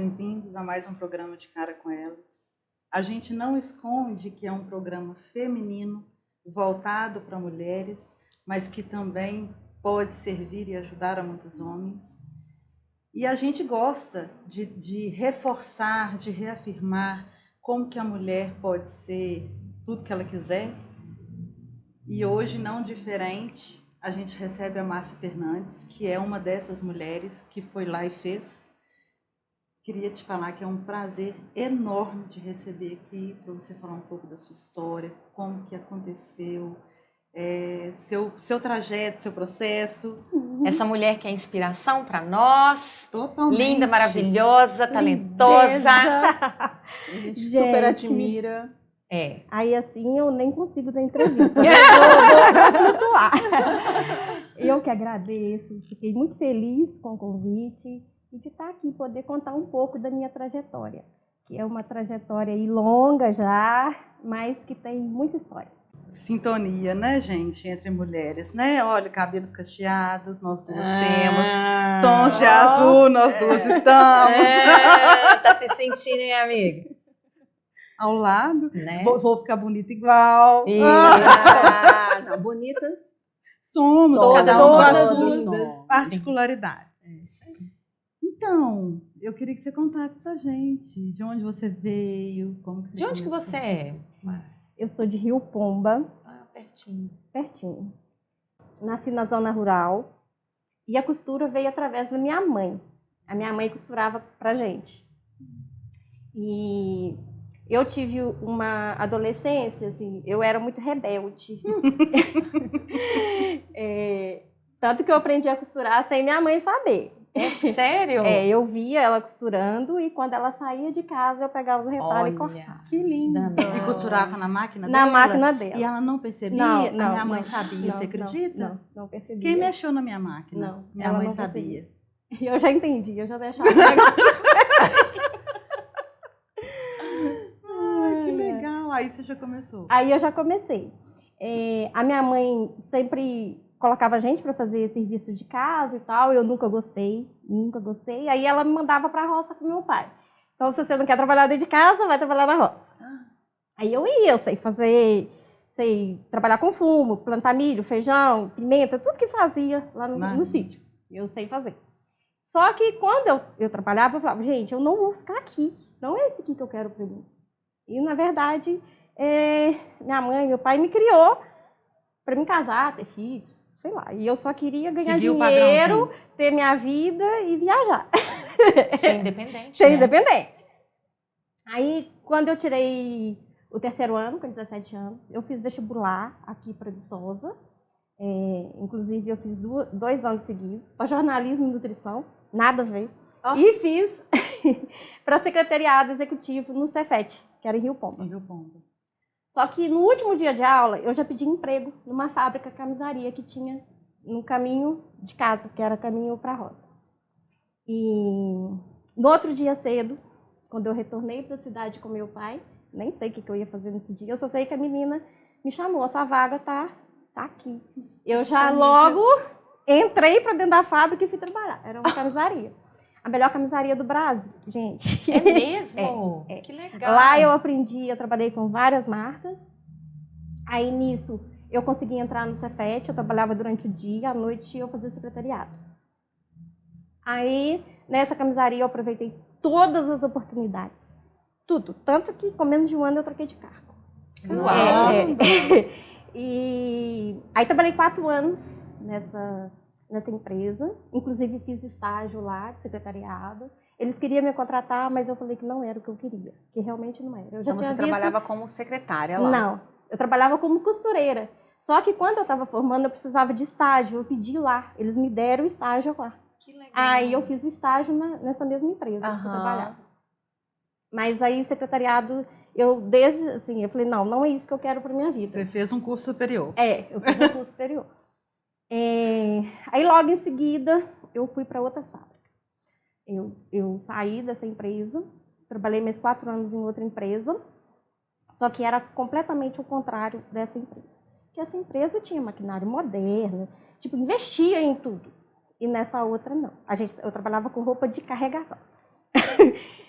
bem-vindos a mais um programa de Cara com Elas. A gente não esconde que é um programa feminino, voltado para mulheres, mas que também pode servir e ajudar a muitos homens. E a gente gosta de reforçar, de reafirmar como que a mulher pode ser tudo que ela quiser. E hoje, não diferente, a gente recebe a Márcia Fernandes, que é uma dessas mulheres que foi lá e fez. Queria te falar que é um prazer enorme de receber aqui, para você falar um pouco da sua história, como que aconteceu, seu trajeto, seu processo. Essa mulher que é inspiração para nós. Totalmente. Linda, maravilhosa, talentosa. A gente super admira. Aí assim eu nem consigo dar entrevista. Vou flutuar. Eu que agradeço, fiquei muito feliz com o convite e de estar aqui, poder contar um pouco da minha trajetória, que é uma trajetória aí longa já, mas que tem muita história. Sintonia, né, gente, entre mulheres, né? Olha, cabelos cacheados, nós duas temos. Tons de azul, nós duas estamos. Tá se sentindo, hein, amiga? Ao lado, Né? vou ficar bonita igual. Não, bonitas. Somos, Somos, cada um com as todas suas somos. particularidades. Então, eu queria que você contasse pra gente de onde você veio, como que você De onde que começou. você é, Márcia? Eu sou de Rio Pomba, Pertinho. pertinho. Nasci na zona rural e a costura veio através da minha mãe. A minha mãe costurava pra gente. E eu tive uma adolescência, assim, eu era muito rebelde. Tanto que eu aprendi a costurar sem minha mãe saber. É sério? Eu via ela costurando e quando ela saía de casa eu pegava o retalho e cortava. Que linda. E costurava na máquina Na dela? máquina dela. E ela não percebia? Não, A minha mãe não, sabia, você acredita? Não percebia. Quem mexeu na minha máquina? Não, Minha ela mãe não sabia. Eu já entendi, eu já deixava o negócio. Ai, que legal. Aí você já começou. Aí eu já comecei. A minha mãe sempre colocava a gente para fazer serviço de casa e tal, eu nunca gostei. Aí ela me mandava para a roça com meu pai. Então, se você não quer trabalhar dentro de casa, vai trabalhar na roça. Aí eu sei trabalhar com fumo, plantar milho, feijão, pimenta, tudo que fazia lá no sítio. Eu sei fazer. Só que quando eu trabalhava, eu falava, gente, eu não vou ficar aqui. Não é esse aqui que eu quero para mim. E, na verdade, minha mãe, meu pai me criou para me casar, ter filhos, sei lá. E eu só queria ganhar Seguiu o dinheiro, ter minha vida e viajar. Ser independente. Ser né? independente. Aí, quando eu tirei o terceiro ano, com 17 anos, eu fiz vestibular aqui para Viçosa. Inclusive, eu fiz 2 anos seguidos, para jornalismo e nutrição, nada a ver. E fiz para secretariado executivo no Cefet, que era em Rio Pomba. Em Rio Pomba. Só que no último dia de aula, eu já pedi emprego numa fábrica camisaria que tinha no caminho de casa, que era caminho para a roça. E no outro dia cedo, quando eu retornei para a cidade com meu pai, nem sei o que eu ia fazer nesse dia, eu só sei que a menina me chamou, a sua vaga tá aqui. Eu já logo entrei para dentro da fábrica e fui trabalhar. Era uma camisaria. A melhor camisaria do Brasil, gente. É mesmo? Que legal. Lá eu aprendi, eu trabalhei com várias marcas. Aí nisso eu consegui entrar no Cefet, eu trabalhava durante o dia, à noite eu fazia secretariado. Aí nessa camisaria eu aproveitei todas as oportunidades. Tudo. Tanto que com menos de 1 ano eu troquei de cargo. E aí trabalhei 4 anos nessa empresa, inclusive fiz estágio lá de secretariado. Eles queriam me contratar, mas eu falei que não era o que eu queria, que realmente não era. Então você trabalhava como secretária lá? Não, eu trabalhava como costureira. Só que quando eu estava formando, eu precisava de estágio, eu pedi lá, eles me deram o estágio lá. Que legal. Aí eu fiz o estágio nessa mesma empresa que eu trabalhava. Mas aí secretariado, eu falei, não é isso que eu quero para minha vida. Você fez um curso superior. Eu fiz um curso superior. Aí logo em seguida eu fui para outra fábrica. Eu saí dessa empresa, trabalhei mais 4 anos em outra empresa, só que era completamente o contrário dessa empresa. Porque essa empresa tinha maquinário moderno, investia em tudo. E nessa outra não. Eu trabalhava com roupa de carregação.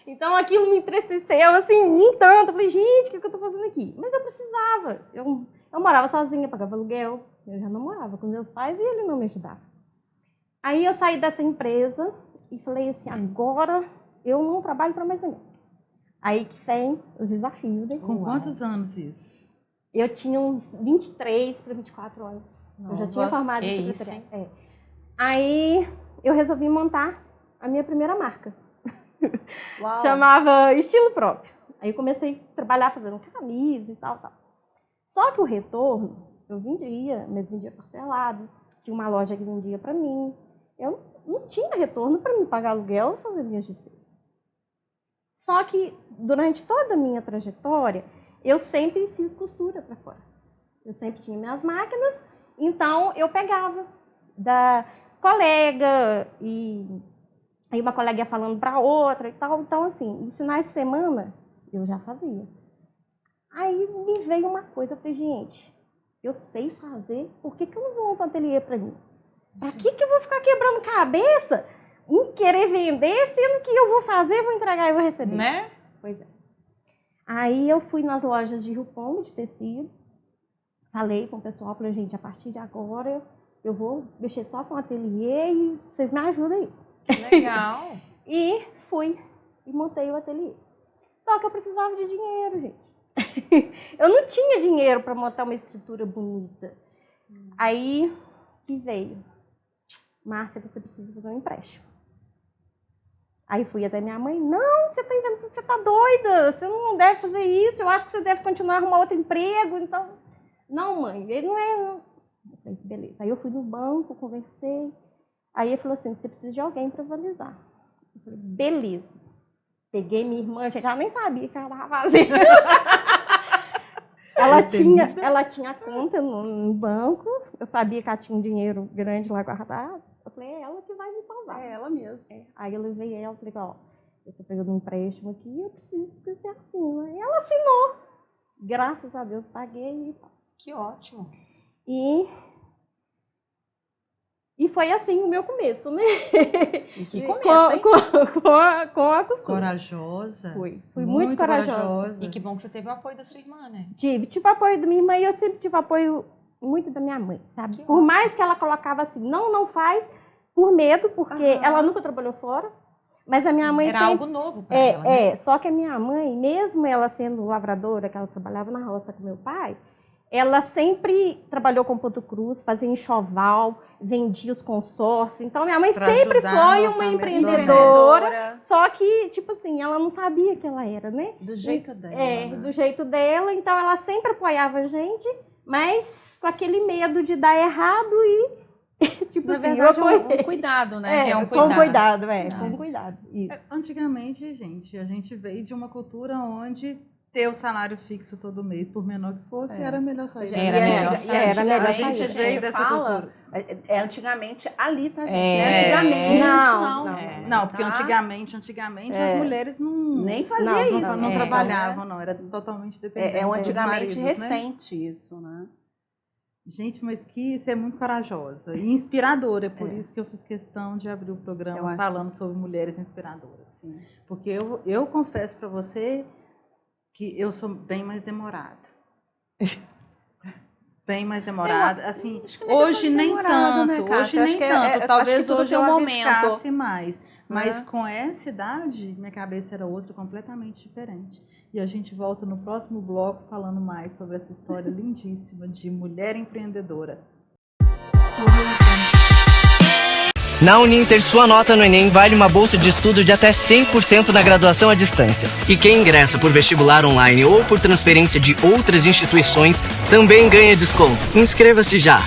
Então aquilo me entristeceu, assim, em tanto. Eu falei, gente, o que eu tô fazendo aqui? Mas eu precisava. Eu morava sozinha, pagava aluguel. Eu já não morava com meus pais e ele não me ajudava. Aí eu saí dessa empresa e falei assim, agora eu não trabalho para mais ninguém. Aí que vem os desafios. Né? Com quantos anos isso? Eu tinha uns 23 para 24 anos. Nova. Eu já tinha formado em isso, secretariado. Aí eu resolvi montar a minha primeira marca. Uau. Chamava Estilo Próprio. Aí eu comecei a trabalhar fazendo camisa e tal. Só que o retorno, eu vendia, mas vendia parcelado. Tinha uma loja que vendia para mim. Eu não tinha retorno para me pagar aluguel e fazer minhas despesas. Só que durante toda a minha trajetória, eu sempre fiz costura para fora. Eu sempre tinha minhas máquinas, então eu pegava da colega e aí uma colega ia falando para outra e tal. Então, assim, nos finais de semana, eu já fazia. Aí me veio uma coisa, eu falei, gente, eu sei fazer, por que eu não monto um ateliê para mim? Para que eu vou ficar quebrando cabeça em querer vender, sendo que eu vou fazer, vou entregar e vou receber? Né? Pois é. Aí eu fui nas lojas de Rio Pombo, de tecido, falei com o pessoal, falei, gente, a partir de agora eu vou mexer só com o ateliê e vocês me ajudem aí. Que legal. E fui e montei o ateliê. Só que eu precisava de dinheiro, gente. Eu não tinha dinheiro para montar uma estrutura bonita. Aí que veio. Márcia, você precisa fazer um empréstimo. Aí fui até minha mãe. Não, você tá doida. Você não deve fazer isso. Eu acho que você deve continuar a arrumar outro emprego. Então, não, mãe, ele não é... Eu falei, beleza. Aí eu fui no banco, conversei. Aí ele falou assim, você precisa de alguém para valorizar. Eu falei, beleza. Peguei minha irmã, já nem sabia o que ela estava fazendo. ela tinha conta no banco, eu sabia que ela tinha um dinheiro grande lá guardado. Eu falei, é ela que vai me salvar. É ela mesma. Aí eu levei ela e falei, ó, eu tô pegando um empréstimo aqui e eu preciso que você assine. E ela assinou. Graças a Deus, paguei e tal. Que ótimo. E foi assim o meu começo, né? E que começo, hein? Com a costura. Corajosa. Fui muito corajosa. E que bom que você teve o apoio da sua irmã, né? Tive apoio da minha irmã e eu sempre tive apoio muito da minha mãe, sabe? Por mais que ela colocava assim, não faz, por medo, porque ela nunca trabalhou fora. Mas a minha mãe Era sempre... algo novo para ela, né? Só que a minha mãe, mesmo ela sendo lavradora, que ela trabalhava na roça com meu pai, ela sempre trabalhou com ponto cruz, fazia enxoval, vendia os consórcios. Então, minha mãe sempre foi uma empreendedora. Só que, tipo assim, ela não sabia que ela era, né? Do jeito dela. Do jeito dela. Então, ela sempre apoiava a gente, mas com aquele medo de dar errado e... tipo Na assim, verdade, um cuidado, né? É um com cuidado, com cuidado. Isso. Antigamente, gente, a gente veio de uma cultura onde ter o salário fixo todo mês, por menor que fosse, era a melhor saída. Era melhor saída. A gente veio dessa cultura. Antigamente ali, tá, gente? É. Antigamente. Não, porque Tá? antigamente as mulheres não... Nem fazia isso. Não É. trabalhavam, não. Era totalmente dependente É um dos antigamente maridos, né? recente isso, né? Gente, mas que você é muito corajosa e inspiradora. É por isso que eu fiz questão de abrir o programa falando sobre mulheres inspiradoras. Sim. Porque eu confesso para você que eu sou bem mais demorada. Bem mais demorada. Assim, hoje nem tanto. Né, hoje nem tanto. Talvez hoje eu momento. arriscasse mais. Mas com essa idade, minha cabeça era outra, completamente diferente. E a gente volta no próximo bloco falando mais sobre essa história lindíssima de mulher empreendedora. Na Uninter, sua nota no Enem vale uma bolsa de estudo de até 100% na graduação à distância. E quem ingressa por vestibular online ou por transferência de outras instituições também ganha desconto. Inscreva-se já!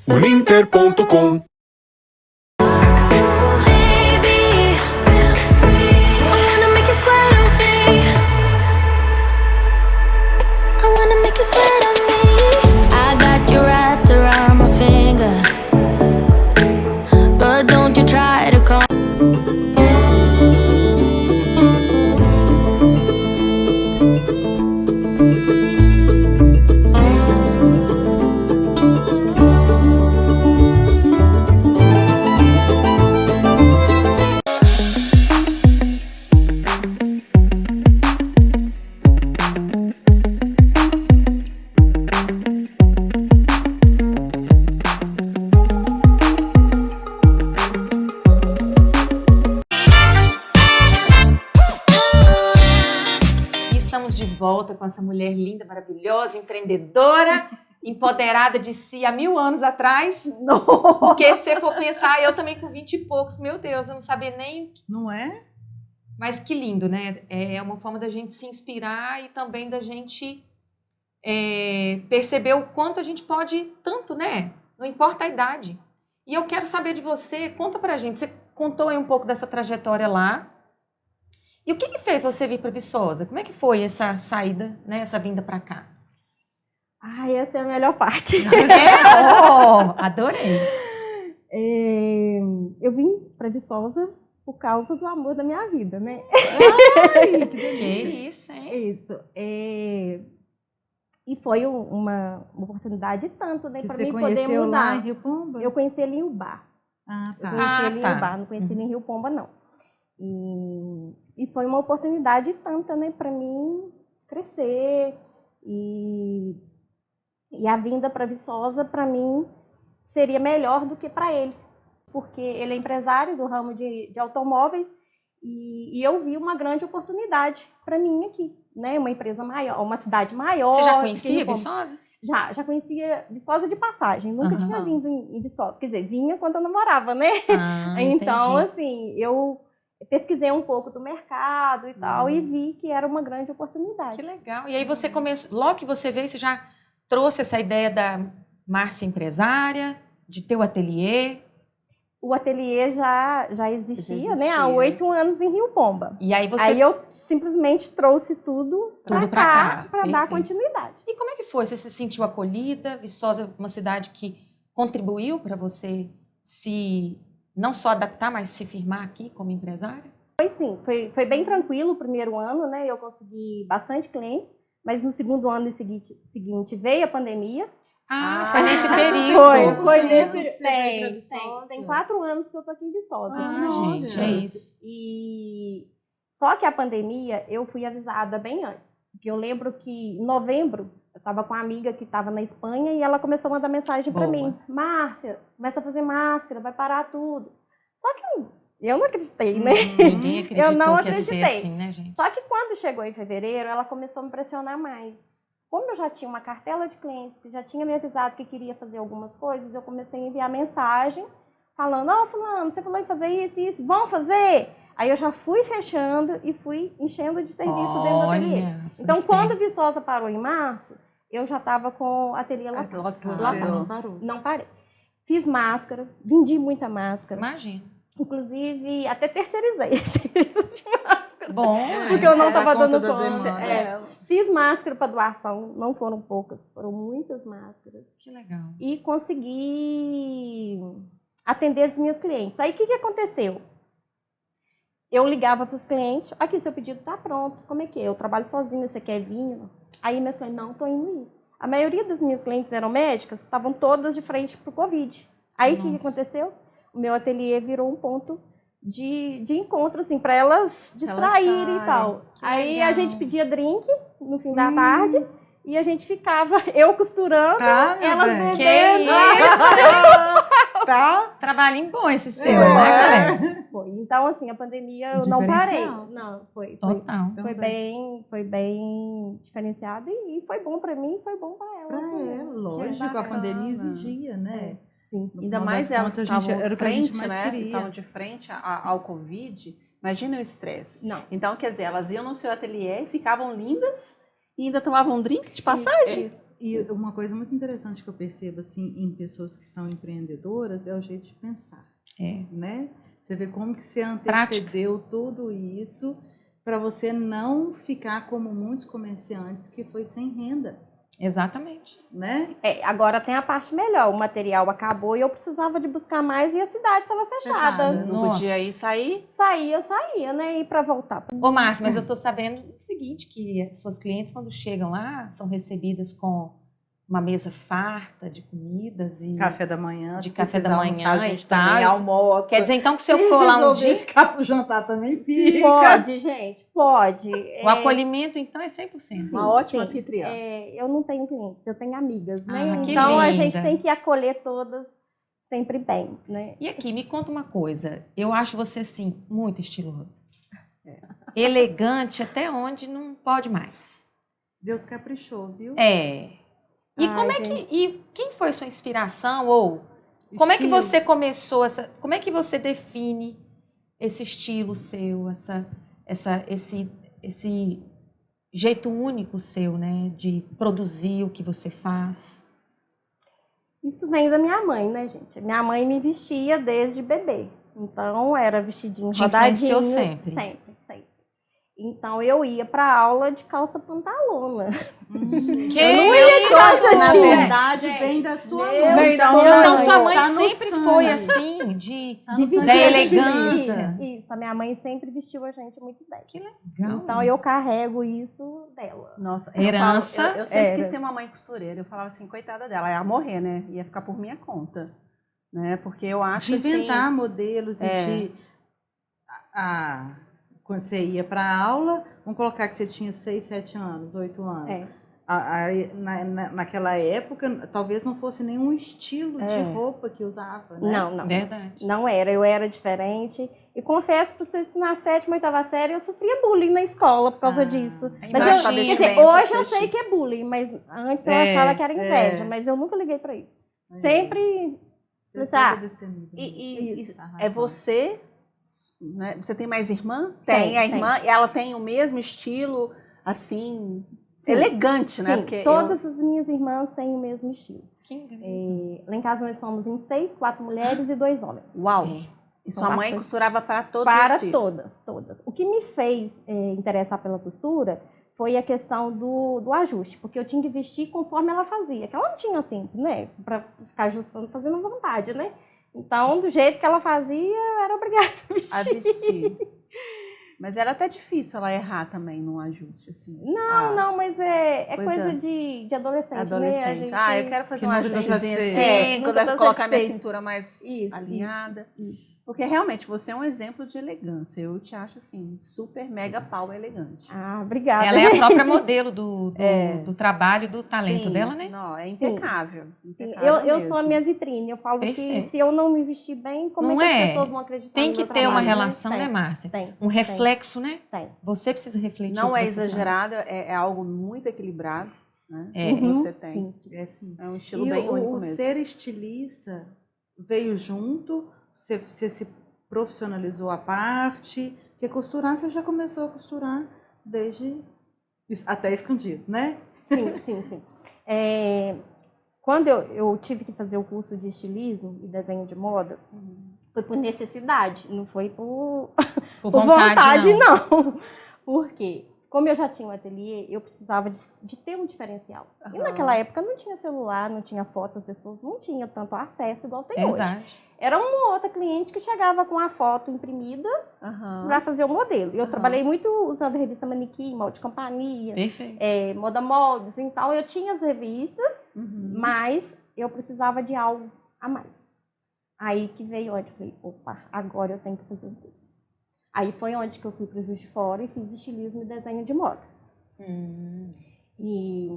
Uninter.com essa mulher linda, maravilhosa, empreendedora, empoderada de si há 1000 anos atrás. Porque se você for pensar, eu também com 20 e poucos, meu Deus, eu não sabia nem... Não é? Mas que lindo, né? É uma forma da gente se inspirar e também da gente perceber o quanto a gente pode tanto, né? Não importa a idade. E eu quero saber de você, conta pra gente, você contou aí um pouco dessa trajetória lá. E o que fez você vir para Viçosa? Como é que foi essa saída, né? Essa vinda para cá? Ai, essa é a melhor parte. Adorei. Eu vim para Viçosa por causa do amor da minha vida, né? Ai, que delícia. Que isso, hein? É isso. E foi uma oportunidade tanto, né, para mim poder conheceu mudar. lá em Rio Pomba? Eu conheci ele em Ubá. Ah, Eu tá. conheci ele em Ubá, não conheci ele em Rio Pomba, não. E foi uma oportunidade tanta, né, para mim crescer. E a vinda para Viçosa, para mim, seria melhor do que para ele. Porque ele é empresário do ramo de automóveis e eu vi uma grande oportunidade para mim aqui, né? Uma empresa maior, uma cidade maior. Você já conhecia Viçosa? Já conhecia Viçosa de passagem, nunca tinha vindo em Viçosa. Quer dizer, vinha quando eu namorava, né? Então, entendi. assim, eu pesquisei um pouco do mercado e tal e vi que era uma grande oportunidade. Que legal. E aí você começou, logo que você veio, você já trouxe essa ideia da Márcia empresária, de ter o ateliê. O ateliê já existia, né? Há 8 anos em Rio Pomba. E aí você... Aí eu simplesmente trouxe tudo para cá, para dar continuidade. E como é que foi? Você se sentiu acolhida? Viçosa é uma cidade que contribuiu para você se, não só adaptar, mas se firmar aqui como empresária? Foi sim, foi bem tranquilo o primeiro ano, né? Eu consegui bastante clientes, mas no segundo ano seguinte veio a pandemia. Foi nesse período. Foi nesse período. Tem 4 anos que eu tô aqui em Viçosa. Gente, é isso. E só que a pandemia eu fui avisada bem antes. Porque eu lembro que em novembro eu estava com uma amiga que estava na Espanha e ela começou a mandar mensagem para mim. Márcia, começa a fazer máscara, vai parar tudo. Só que eu não acreditei, né? Ninguém acreditou eu não que ia ser acreditei. assim, né, gente? Só que quando chegou em fevereiro, ela começou a me pressionar mais. Como eu já tinha uma cartela de clientes que já tinha me avisado que queria fazer algumas coisas, eu comecei a enviar mensagem falando, fulano, você falou em fazer isso e isso, vamos fazer? Aí eu já fui fechando e fui enchendo de serviço dentro do ateliê. Então, quando Viçosa parou em março, eu já estava com o ateliê lá. Não parou. Não parei. Fiz máscara, vendi muita máscara. Imagina. Inclusive, até terceirizei esse serviço de máscara. Bom, porque eu não estava dando conta. Fiz máscara para doação, não foram poucas, foram muitas máscaras. Que legal. E consegui atender as minhas clientes. Aí, o que aconteceu? Eu ligava para os clientes, aqui, seu pedido está pronto, como é que é? Eu trabalho sozinha, você quer vinho? Aí, minhas clientes, não, estou indo ir. A maioria das minhas clientes eram médicas, estavam todas de frente para o Covid. Aí, o que aconteceu? O meu ateliê virou um ponto de encontro, assim, para elas distraírem e tal. Aí a gente pedia drink no fim da tarde e a gente ficava, eu costurando, elas bebendo. Trabalhinho bom esse seu, né, galera? Então, assim, a pandemia eu não parei. Não, foi bem diferenciado e foi bom para mim e foi bom para elas. Lógico, a pandemia exigia, né? Sim. Ainda mais elas que estavam estavam de frente ao Covid. Imagina o estresse. Então, quer dizer, elas iam no seu ateliê, ficavam lindas e ainda tomavam um drink de passagem. E uma coisa muito interessante que eu percebo assim, em pessoas que são empreendedoras é o jeito de pensar. Né? Você vê como que você antecedeu tudo isso para você não ficar como muitos comerciantes que foi sem renda. Exatamente. Né? Agora tem a parte melhor. O material acabou e eu precisava de buscar mais e a cidade estava fechada. Não podia ir sair? Saía, né? E para voltar. Ô, Márcia, mas eu tô sabendo o seguinte, que suas clientes, quando chegam lá, são recebidas com uma mesa farta de comidas e... Café da manhã. De café da manhã a gente também almoça. Quer dizer, então, que se eu for lá um dia... ficar pro jantar também fica. Pode, gente, pode. O acolhimento, então, é 100%. Uma ótima anfitriã. Eu não tenho clientes, eu tenho amigas, né? Que então, linda. A gente tem que acolher todas sempre bem, né? E aqui, me conta uma coisa. Eu acho você, assim, muito estilosa. Elegante até onde não pode mais. Deus caprichou, viu? É. E como é que... E quem foi sua inspiração? Ou como é que você começou como é que você define esse estilo seu, esse jeito único seu, né? De produzir o que você faz? Isso vem da minha mãe, né, gente? Minha mãe me vestia desde bebê. Então, era vestidinho rodadinho. Sempre? Sempre. Então, eu ia para aula de calça pantalona. Eu não ia de calça Na jeans. verdade, vem da sua mãe. Então, sua mãe tá no sempre sangue. foi assim, de vestir da elegância. Isso, a minha mãe sempre vestiu a gente muito bem. Que legal. Então, eu carrego isso dela. Nossa, Herança. Eu sempre quis ter uma mãe costureira. Eu falava assim, coitada dela, ia morrer, né? Ia ficar por minha conta. Né? Porque eu acho de inventar assim, modelos e de... Quando você ia para a aula, vamos colocar que você tinha 6, 7 anos, 8 anos. Naquela época, talvez não fosse nenhum estilo de roupa que usava, né? Não. Verdade. Não era, eu era diferente. E confesso para vocês que na 7ª, 8ª série eu sofria bullying na escola por causa disso. Mas quer dizer, hoje eu sei que é bullying, mas antes eu achava que era inveja, mas eu nunca liguei para isso. Sempre... É você... Né? Você tem mais irmã? Tem. A irmã, ela tem o mesmo estilo, assim, elegante, né? Sim, porque todas as minhas irmãs têm o mesmo estilo. Que lá em casa nós somos em 6, 4 mulheres e 2 homens. Uau! E sua mãe costurava para todos os filhos? Para todas. O que me fez interessar pela costura foi a questão do ajuste, porque eu tinha que vestir conforme ela fazia, que ela não tinha tempo, né? Para ficar ajustando, fazendo à vontade, né? Então, do jeito que ela fazia, eu era obrigada a vestir. Mas era até difícil ela errar também num ajuste, assim. Não, mas é coisa de adolescente, né? Eu quero fazer um ajustezinho assim, quando eu colocar minha cintura mais alinhada. Isso. Porque realmente você é um exemplo de elegância. Eu te acho, assim, super mega pau elegante. Obrigada. Ela é a própria modelo do trabalho, do talento dela, né? Não, é impecável. Eu sou a minha vitrine. Eu falo que se eu não me vestir bem, como é que as pessoas vão acreditar Tem no meu que ter uma trabalho? relação, né, Márcia? Tem. Reflexo, né? Tem. Você precisa refletir. Não é exagerado, é algo muito equilibrado, né? Você tem. Sim. É um estilo bem único mesmo. O ser estilista veio junto... Você se profissionalizou à parte, porque costurar, você já começou a costurar desde até escondido, né? Sim. Quando eu tive que fazer o curso de estilismo e desenho de moda, foi por necessidade, não foi por vontade, não. Por quê? Como eu já tinha um ateliê, eu precisava de ter um diferencial. E naquela época não tinha celular, não tinha foto, as pessoas não tinham tanto acesso igual tem hoje. Era uma outra cliente que chegava com a foto imprimida para fazer o modelo. Eu trabalhei muito usando a revista Manequim, Molde Companhia, Moda Moldes e tal. Eu tinha as revistas, mas eu precisava de algo a mais. Aí que veio onde eu falei, opa, agora eu tenho que fazer um curso. Aí foi onde que eu fui para o Juiz de Fora e fiz estilismo e desenho de moda. E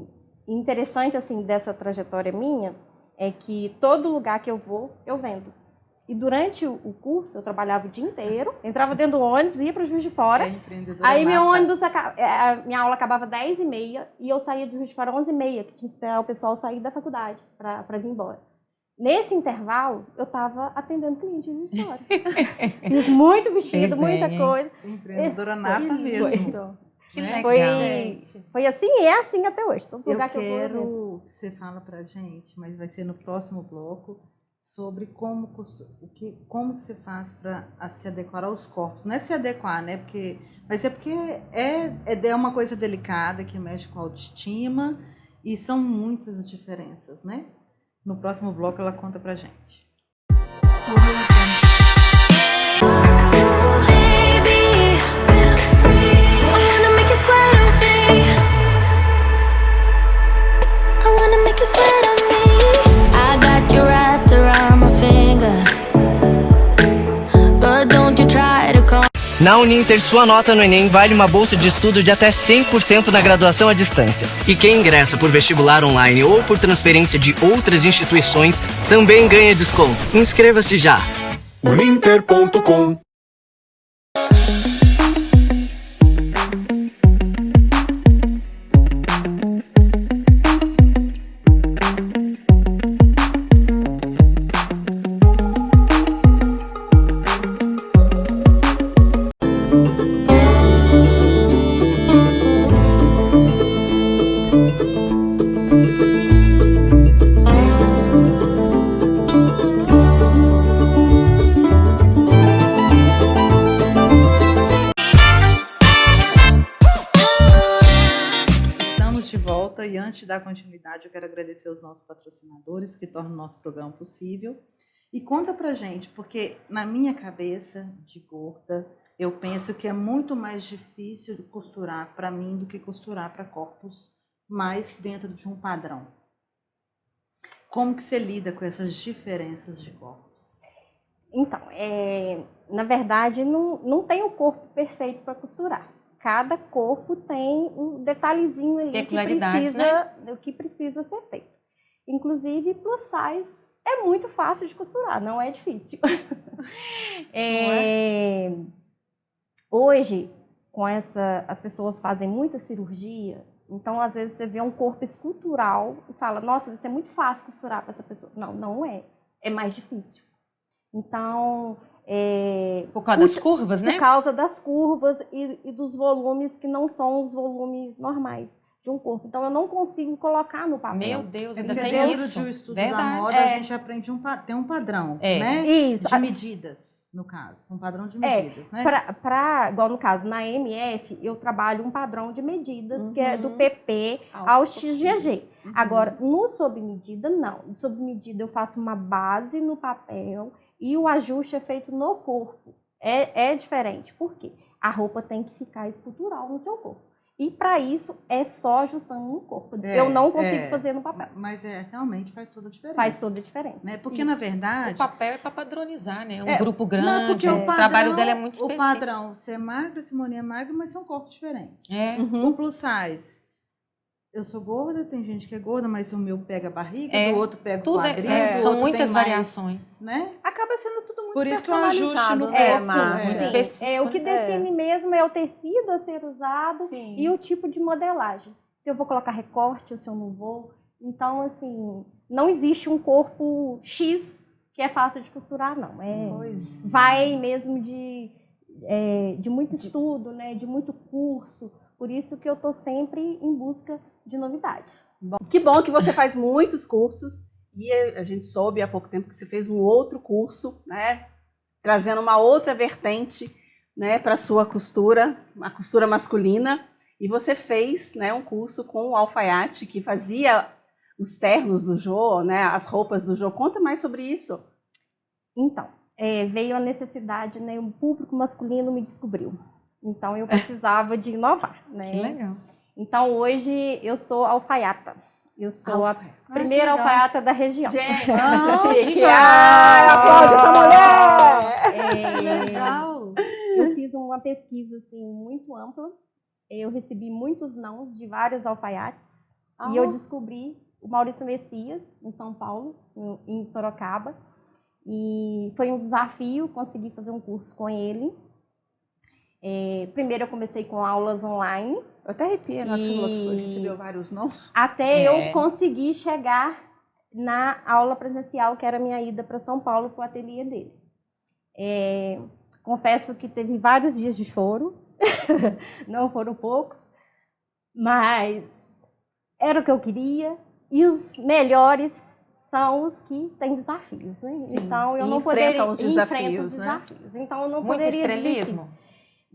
interessante, assim, dessa trajetória minha, é que todo lugar que eu vou, eu vendo. E durante o curso, eu trabalhava o dia inteiro, entrava dentro do ônibus, ia para o Juiz de Fora. Aí meu ônibus, minha aula acabava 10h30 e eu saía do Juiz de Fora 11h30, que tinha que esperar o pessoal sair da faculdade para vir embora. Nesse intervalo, eu estava atendendo cliente de Juiz de Fora. Fiz muito vestido, muita coisa. Empreendedora nata mesmo. Que legal, gente. Foi assim e é assim até hoje. Todo lugar que eu quero que você fala pra gente, mas vai ser no próximo bloco, sobre como que você faz para se adequar aos corpos. Não é se adequar, né? Mas é porque é uma coisa delicada que mexe com a autoestima e são muitas diferenças, né? No próximo bloco ela conta pra gente. Na Uninter, sua nota no Enem vale uma bolsa de estudo de até 100% na graduação à distância. E quem ingressa por vestibular online ou por transferência de outras instituições também ganha desconto. Inscreva-se já! Uninter.com. continuidade, eu quero agradecer aos nossos patrocinadores que tornam o nosso programa possível. E conta pra gente, porque na minha cabeça de gorda, eu penso que é muito mais difícil de costurar para mim do que costurar para corpos mais dentro de um padrão. Como que você lida com essas diferenças de corpos? Então, na verdade, não tem um corpo perfeito para costurar. Cada corpo tem um detalhezinho ali que precisa ser feito. Inclusive, plus size é muito fácil de costurar, não é difícil. Hoje, as pessoas fazem muita cirurgia, então às vezes você vê um corpo escultural e fala, nossa, deve ser muito fácil costurar para essa pessoa. Não, não é. É mais difícil. Então, por causa das curvas, né? Por causa das curvas e dos volumes que não são os volumes normais de um corpo. Então, eu não consigo colocar no papel. Meu Deus, ainda Porque tem dentro isso. de um estudo da moda, a gente aprende tem um padrão, né? Isso. De medidas, no caso. Um padrão de medidas, né? Igual no caso, na MF, eu trabalho um padrão de medidas, que é do PP ao XGG. Agora, no sob medida, não. No sob medida, eu faço uma base no papel e o ajuste é feito no corpo. É diferente. Por quê? A roupa tem que ficar escultural no seu corpo. E para isso é só ajustando no corpo. Eu não consigo fazer no papel. Mas realmente faz toda a diferença. Faz toda a diferença. Né? Porque, na verdade... O papel é para padronizar, né? Um grupo grande, não, porque o trabalho dela é muito específico. O padrão, você é magra, Simone é magra, mas são corpos diferentes. O plus size, eu sou gorda, tem gente que é gorda, mas o meu pega a barriga, o outro pega o quadril, são muitas variações. Né? Acaba sendo tudo muito por isso personalizado, que eu Márcia? O que define mesmo é o tecido a ser usado e o tipo de modelagem. Se eu vou colocar recorte ou se eu não vou. Então, assim, não existe um corpo X que é fácil de costurar, não. Vai mesmo de muito estudo, né? De muito curso. Por isso que eu estou sempre em busca de novidade. Que bom que você faz muitos cursos. E a gente soube há pouco tempo que você fez um outro curso, né? Trazendo uma outra vertente, né, para a sua costura, uma costura masculina. E você fez, né, um curso com o alfaiate que fazia os ternos do Jô, né, as roupas do Jô. Conta mais sobre isso. Então, veio a necessidade, né, o público masculino me descobriu. Então, eu precisava de inovar, né? Que legal. Então, hoje, eu sou alfaiata. Eu sou a primeira alfaiata da região. Gente, aplaude essa mulher! Legal! Eu fiz uma pesquisa, assim, muito ampla. Eu recebi muitos nãos de vários alfaiates. E eu descobri o Maurício Messias, em São Paulo, em Sorocaba. E foi um desafio conseguir fazer um curso com ele. Primeiro eu comecei com aulas online. Eu até arrepiei na hora que você falou que recebeu vários nãos. Até eu conseguir chegar na aula presencial, que era a minha ida para São Paulo, para o ateliê dele. Confesso que teve vários dias de choro, não foram poucos, mas era o que eu queria. E os melhores são os que têm desafios, né? Sim. Então eu não poderia enfrentam os desafios, né? Então eu não Muito poderia estrelismo. desistir.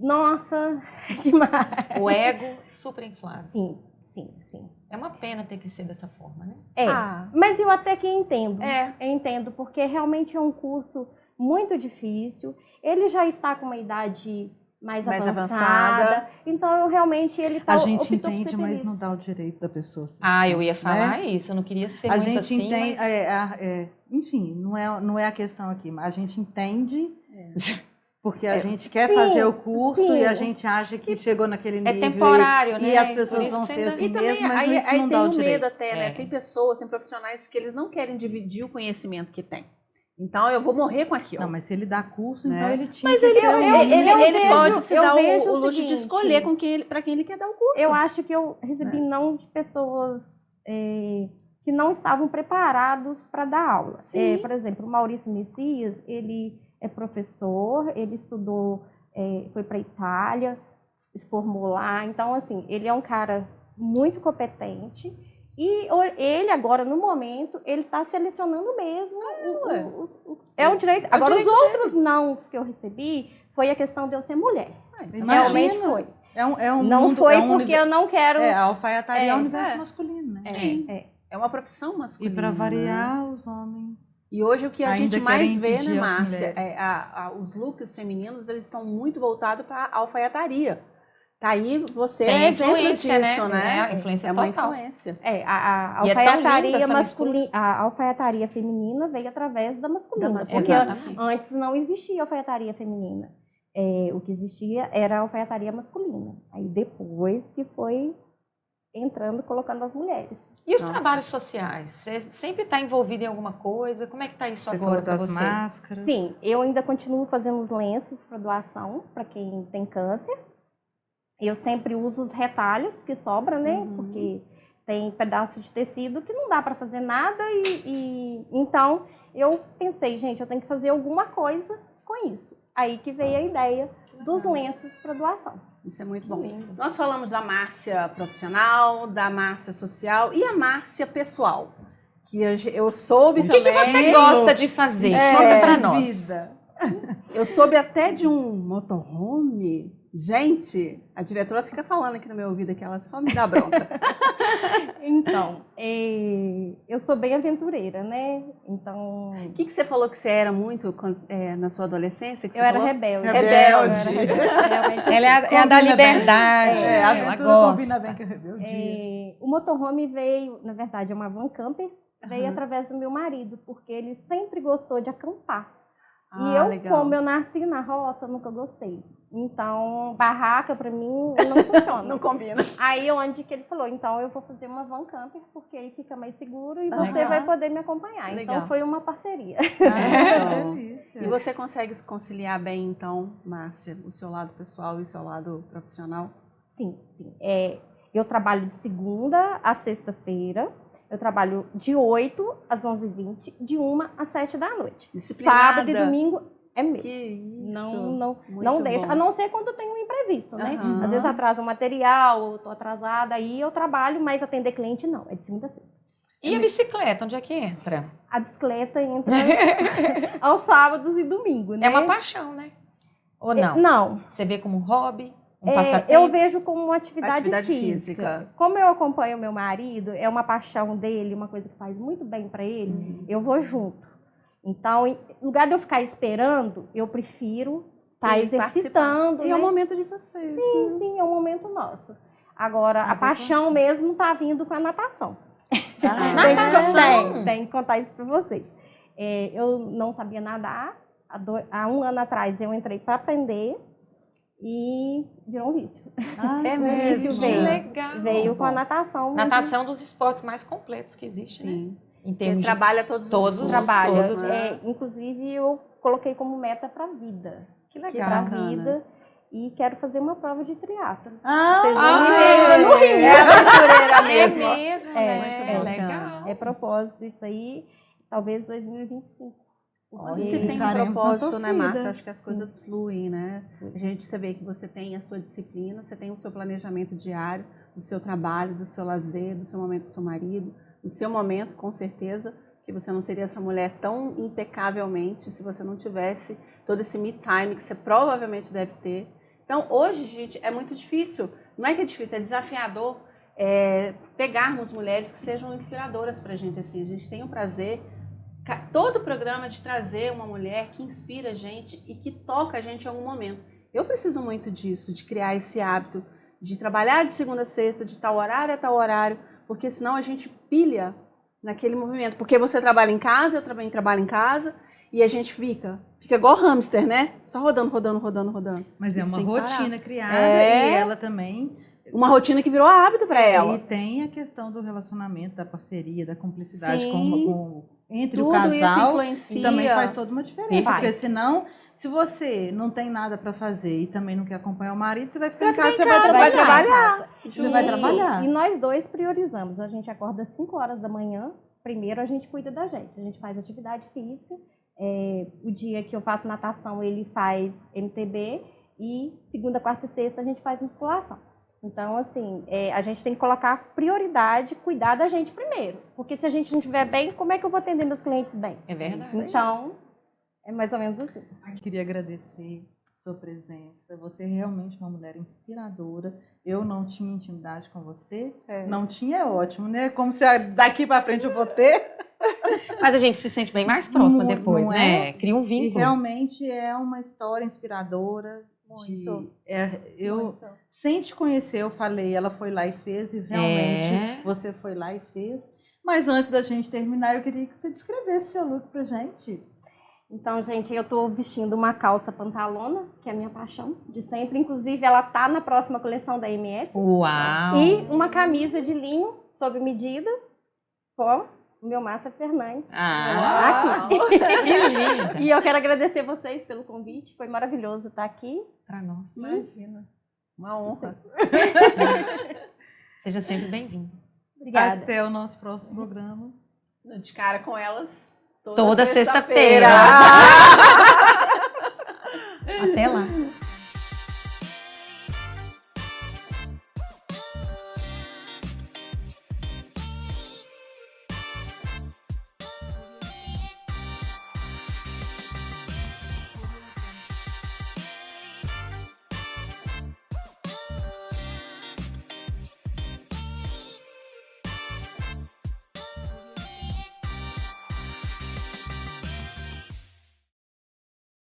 Nossa, demais. O ego super inflado. Sim. É uma pena ter que ser dessa forma, né? Mas eu até que entendo. Eu entendo, porque realmente é um curso muito difícil. Ele já está com uma idade mais avançada. Então, realmente, ele A gente entende, mas não dá o direito da pessoa ser assim, eu ia falar né? isso. Eu não queria ser a muito gente assim, entende, mas... enfim, não é a questão aqui. Mas a gente entende... Porque a gente quer fazer o curso e a gente acha que chegou naquele nível. É temporário, né? E as pessoas vão ser assim mesmo, mas isso não dá o direito. Aí tem o medo até, né? Tem pessoas, tem profissionais que eles não querem dividir o conhecimento que tem. Então, eu vou morrer com aquilo. Não, mas se ele dá curso, então ele tinha mas que ele, ser ele pode se dar o luxo seguinte, de escolher para quem ele quer dar o curso. Eu acho que eu recebi não de pessoas que não estavam preparados para dar aula. Por exemplo, o Maurício Messias, ele é professor, ele estudou, foi para a Itália, se formou lá. Então, assim, ele é um cara muito competente. E ele agora, no momento, ele está selecionando mesmo. É o direito. Agora, os outros nãos que eu recebi foi a questão de eu ser mulher. Realmente foi. É um não mundo, foi porque eu não quero... a alfaiataria é o universo masculino, né? Sim. É uma profissão masculina. E para variar, né? Os homens... E hoje o que a gente mais vê, né, Márcia, os looks femininos, eles estão muito voltados para a alfaiataria. Tá aí, você é exemplo disso, né? A influência é uma total. influência. A alfaiataria masculina, a alfaiataria feminina veio através da masculina. Porque antes não existia alfaiataria feminina. O que existia era a alfaiataria masculina. Aí depois que foi entrando, colocando as mulheres. E os trabalhos sociais? Você sempre está envolvida em alguma coisa? Como é que está isso agora para você? Máscaras. Sim, eu ainda continuo fazendo os lenços para doação para quem tem câncer. Eu sempre uso os retalhos que sobram, né? Porque tem pedaço de tecido que não dá para fazer nada então eu pensei, gente, eu tenho que fazer alguma coisa com isso. Aí que veio a ideia dos lenços para doação. Isso é muito bom. Lindo. Nós falamos da Márcia profissional, da Márcia social e a Márcia pessoal. Que eu soube também... O que você gosta de fazer? Conta para nós. Eu soube até de um motorhome. Gente, a diretora fica falando aqui no meu ouvido que ela só me dá bronca. Então, eu sou bem aventureira, né? Então... O que você falou que você era muito na sua adolescência? Que eu era rebelde. Ela é a da liberdade. A aventura combina bem com a rebeldia. O motorhome veio, na verdade, é uma van camper, veio através do meu marido, porque ele sempre gostou de acampar. E eu, legal. Como eu nasci na roça, nunca gostei. Então, barraca pra mim não funciona. Não combina. Aí onde que ele falou, então eu vou fazer uma van camper, porque aí fica mais seguro e você vai poder me acompanhar. Legal. Então foi uma parceria. E você consegue conciliar bem, então, Márcia, o seu lado pessoal e o seu lado profissional? Sim, sim. Eu trabalho de segunda a sexta-feira. Eu trabalho de 8 às 11h20, de 1 às 7 da noite. Disciplinada. Sábado e domingo é meu. Que isso. Não deixa, a não ser quando tem um imprevisto, né? Às vezes atrasa o material, ou tô atrasada, aí eu trabalho, mas atender cliente não, é de segunda a sexta. E a bicicleta, onde é que entra? A bicicleta entra aos sábados e domingo, né? É uma paixão, né? Ou não? Não. Você vê como hobby? passatempo? Eu vejo como uma atividade física. Como eu acompanho o meu marido, é uma paixão dele, uma coisa que faz muito bem para ele, eu vou junto. Então, em lugar de eu ficar esperando, eu prefiro estar exercitando. E é o momento de vocês. Sim, sim, é o momento nosso. Agora, a paixão mesmo está vindo com a natação. Natação? Tem que contar isso para vocês. Eu não sabia nadar. Há 1 ano atrás eu entrei para aprender. E virou um vício. É mesmo? Veio com a natação. Natação dos esportes mais completos que existe, né? Em termos trabalha todos os trabalhos. Inclusive, eu coloquei como meta para a vida. Que legal. Para a vida. E quero fazer uma prova de triatlo. Vocês vão me ver no Rio. É aventureira mesmo. É mesmo, né? É legal. É propósito isso aí, talvez 2025. Quando se tem um propósito, né, Márcia? Acho que as coisas fluem, né? Você vê que você tem a sua disciplina, você tem o seu planejamento diário, do seu trabalho, do seu lazer, do seu momento com seu marido, do seu momento, com certeza, que você não seria essa mulher tão impecavelmente se você não tivesse todo esse me time que você provavelmente deve ter. Então, hoje, gente, é muito difícil. Não é que é difícil, é desafiador pegarmos mulheres que sejam inspiradoras pra gente, assim. A gente tem o prazer... todo o programa de trazer uma mulher que inspira a gente e que toca a gente em algum momento. Eu preciso muito disso, de criar esse hábito, de trabalhar de segunda a sexta, de tal horário a tal horário, porque senão a gente pilha naquele movimento. Porque você trabalha em casa, eu também trabalho em casa, e a gente fica igual hamster, né? Só rodando. Mas é uma rotina criada e ela também... Uma rotina que virou hábito para ela. E tem a questão do relacionamento, da parceria, da cumplicidade entre tudo o casal, isso influencia. E também faz toda uma diferença, porque senão, se você não tem nada para fazer e também não quer acompanhar o marido, você vai ficar em casa, você vai trabalhar. Você vai trabalhar. E nós dois priorizamos, a gente acorda às 5 horas da manhã, primeiro a gente cuida da gente, a gente faz atividade física, o dia que eu faço natação ele faz MTB e segunda, quarta e sexta a gente faz musculação. Então, assim, a gente tem que colocar prioridade, cuidar da gente primeiro. Porque se a gente não estiver bem, como é que eu vou atender meus clientes bem? É verdade. Então, é mais ou menos assim. Eu queria agradecer sua presença. Você é realmente uma mulher inspiradora. Eu não tinha intimidade com você. Não tinha, é ótimo, né? Como se daqui para frente eu vou ter. Mas a gente se sente bem mais próxima depois, não né? É? Cria um vínculo. E realmente é uma história inspiradora. Sem te conhecer, eu falei, ela foi lá e fez, e realmente você foi lá e fez. Mas antes da gente terminar, eu queria que você descrevesse seu look pra gente. Então, gente, eu tô vestindo uma calça pantalona, que é a minha paixão de sempre. Inclusive, ela tá na próxima coleção da MF. Uau! E uma camisa de linho, sob medida, com o meu Márcia Fernandes. Aqui. Que linda! E eu quero agradecer vocês pelo convite. Foi maravilhoso estar aqui. Para nós. Imagina. Uma honra. Seja sempre bem-vinda. Obrigada. Até o nosso próximo programa. De Cara com Elas. Toda sexta-feira. Sexta-feira. Até lá.